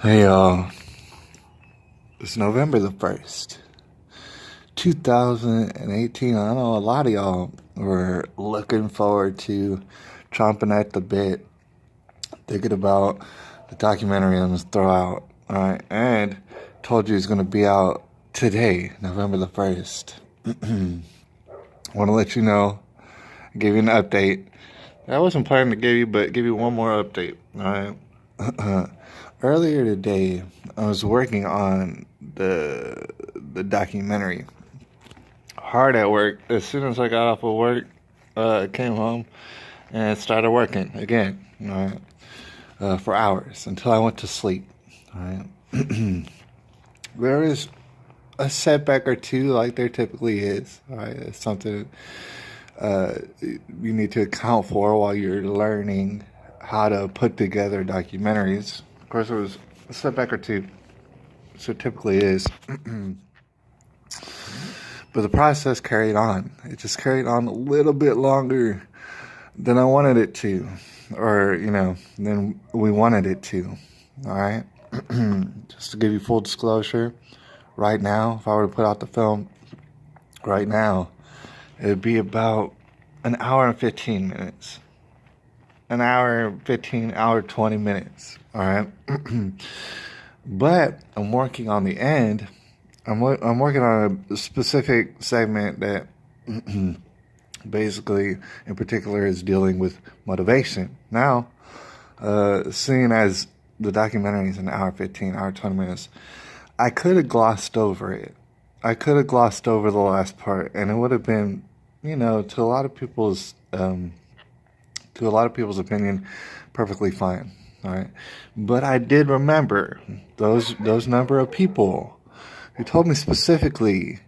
Hey y'all, it's November the 1st, 2018. I know a lot of y'all were looking forward to chomping at the bit, thinking about the documentary I'm going to throw out. Alright, and told you it's going to be out today, November the 1st. Want to let you know, give you an update. I wasn't planning to give you one more update. Alright. Earlier today, I was working on the documentary. Hard at work. As soon as I got off of work, I came home and started working again. For hours until I went to sleep. All right. There is a setback or two, like there typically is. All right, it's something you need to account for while you're learning how to put together documentaries. Of course, there was a setback or two, so it typically is. But the process carried on. It just carried on a little bit longer than I wanted it to, or than we wanted it to. All right. Just to give you full disclosure, right now, if I were to put out the film right now, it'd be about an hour and 15 minutes. An hour, 15, hour, 20 minutes. All right. But I'm working on the end. I'm working on a specific segment that basically, in particular, is dealing with motivation. Now, seeing as the documentary is an hour 15, hour 20 minutes, I could have glossed over it. I could have glossed over the last part, and it would have been, to a lot of people's opinion, perfectly fine. All right, but I did remember those number of people who told me specifically,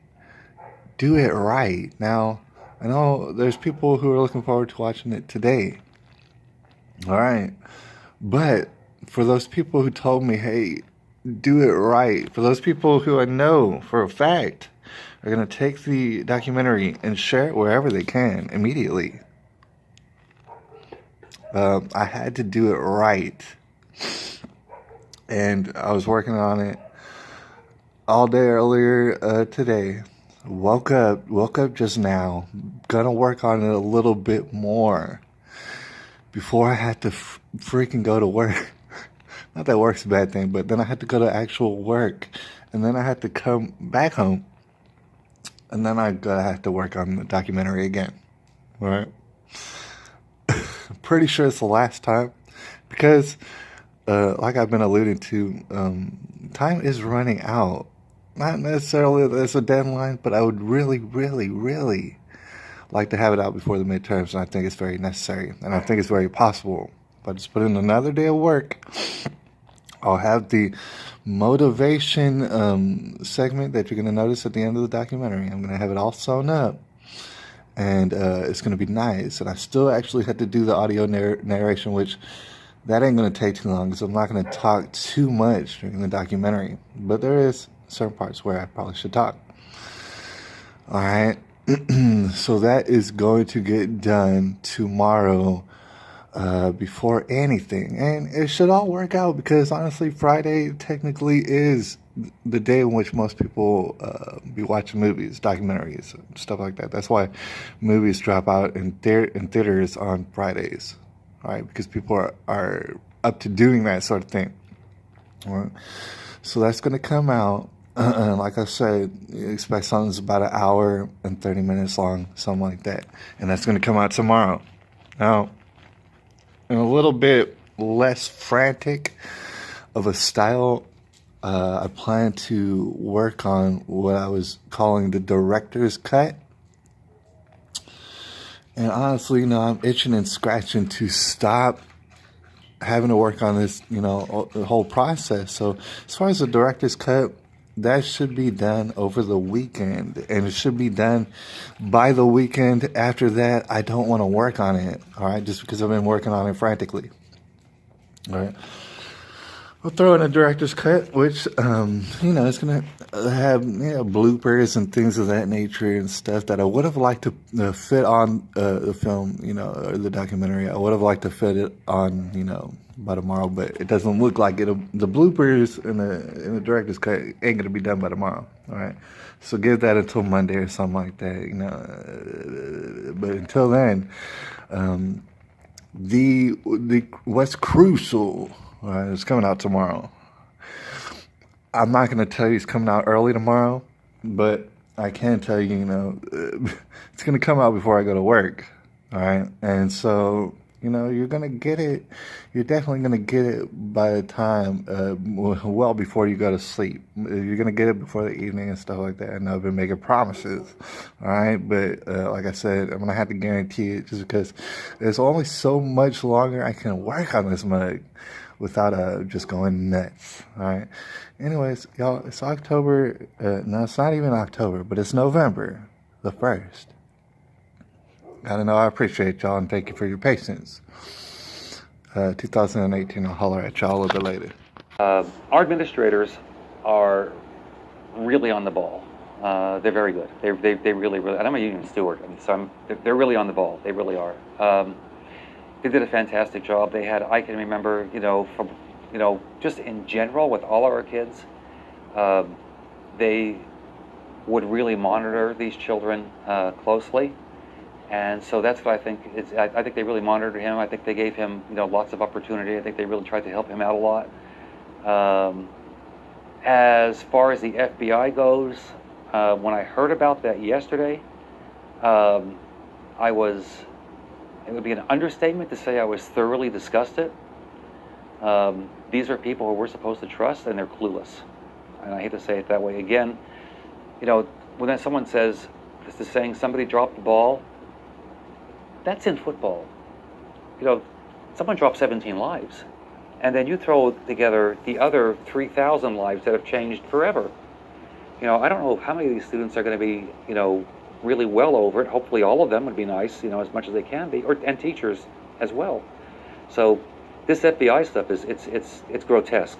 do it right. Now, I know there's people who are looking forward to watching it today. All right, but for those people who told me, hey, do it right, for those people who I know for a fact are going to take the documentary and share it wherever they can immediately, I had to do it right. And I was working on it all day earlier today. Woke up just now. Gonna work on it a little bit more before I had to freaking go to work. Not that work's a bad thing, but then I had to go to actual work, and then I had to come back home, and then I had to work on the documentary again. All right. I'm pretty sure it's the last time, because like I've been alluding to, time is running out. Not necessarily there's a deadline, but I would really, really, really like to have it out before the midterms, and I think it's very necessary, and I think it's very possible. If I just put in another day of work, I'll have the motivation segment that you're going to notice at the end of the documentary. I'm going to have it all sewn up, and it's going to be nice. And I still actually had to do the audio narration, which that ain't going to take too long, because I'm not going to talk too much during the documentary. But there is certain parts where I probably should talk. All right. So that is going to get done tomorrow before anything. And it should all work out, because honestly, Friday technically is the day in which most people be watching movies, documentaries, stuff like that. That's why movies drop out in theaters on Fridays. All right, because people are up to doing that sort of thing. All right. So that's going to come out. Like I said, you expect something that's about an hour and 30 minutes long, something like that. And that's going to come out tomorrow. Now, in a little bit less frantic of a style, I plan to work on what I was calling the director's cut. And honestly, I'm itching and scratching to stop having to work on this, the whole process. So as far as the director's cut, that should be done over the weekend, and it should be done by the weekend. After that, I don't want to work on it, all right, just because I've been working on it frantically. All right. We'll throw in a director's cut, which, it's going to have bloopers and things of that nature and stuff that I would have liked to fit on the film, or the documentary. I would have liked to fit it on, by tomorrow, but it doesn't look like it'll. The bloopers and the director's cut ain't gonna be done by tomorrow. All right, so give that until Monday or something like that, you know. But until then, the what's crucial, all right, it's coming out tomorrow. I'm not gonna tell you it's coming out early tomorrow, but I can tell you, you know, it's gonna come out before I go to work. All right, and so you know, you're gonna get it. You're definitely gonna get it by the time, well before you go to sleep. You're gonna get it before the evening and stuff like that. And I've been making promises, all right. But like I said, I'm gonna have to guarantee it just because there's only so much longer I can work on this mug without just going nuts. All right. Anyways, y'all, it's October. No, it's not even October, but it's November the 1st. Gotta know I appreciate y'all and thank you for your patience. 2018, I'll holler at y'all a little bit later. Our administrators are really on the ball. They're very good. They really, and I'm a union steward, and so they're really on the ball. They really are. They did a fantastic job. I can remember, just in general with all of our kids, they would really monitor these children closely. And so that's what I think. I think they really monitored him. I think they gave him, lots of opportunity. I think they really tried to help him out a lot. As far as the FBI goes, when I heard about that yesterday, it would be an understatement to say I was thoroughly disgusted. These are people who we're supposed to trust, and they're clueless. And I hate to say it that way. Again, when someone says, this is saying somebody dropped the ball, that's in football. Someone dropped 17 lives, and then you throw together the other 3,000 lives that have changed forever. I don't know how many of these students are going to be, really well over it. Hopefully all of them would be nice, as much as they can be, and teachers as well. So this FBI stuff it's grotesque.